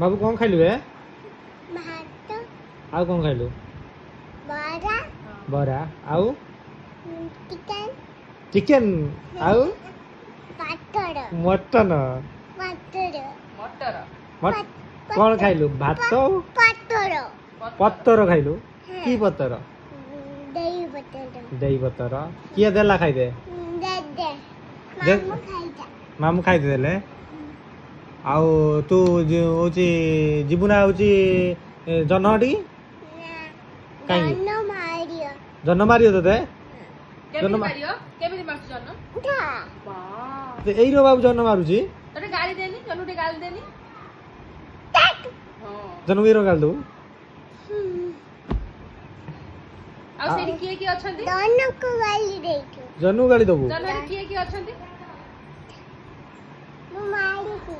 बाबू कौन खाइलु ए भात आउ कौन खाइलु बरा बरा आउ चिकन चिकन आउ पातर मटन पातर मटर कौन खाइलु भात पातर पत्तर खाइलु की पत्तर दही पतर दही पत्तर किए देला खाइ दे दे दे- मामू खाइजा मामू खाइ देले आउ तू होची जीबुना होची जनहटी काई जन्न मारियो जन्न मारियो तते केमिति जन्म- मारियो केमिति मारछ जन्न था बा एई रो बाबू जन्न मारुची तोटे गाली देनी जन्नुटे गाली देनी टक हां जन्म वीरो गाल दू आ सेठी किए अछंती दोनों को गाली देखो जन्नू गाली दबू जन्नरे किए अछंती वो मारी थी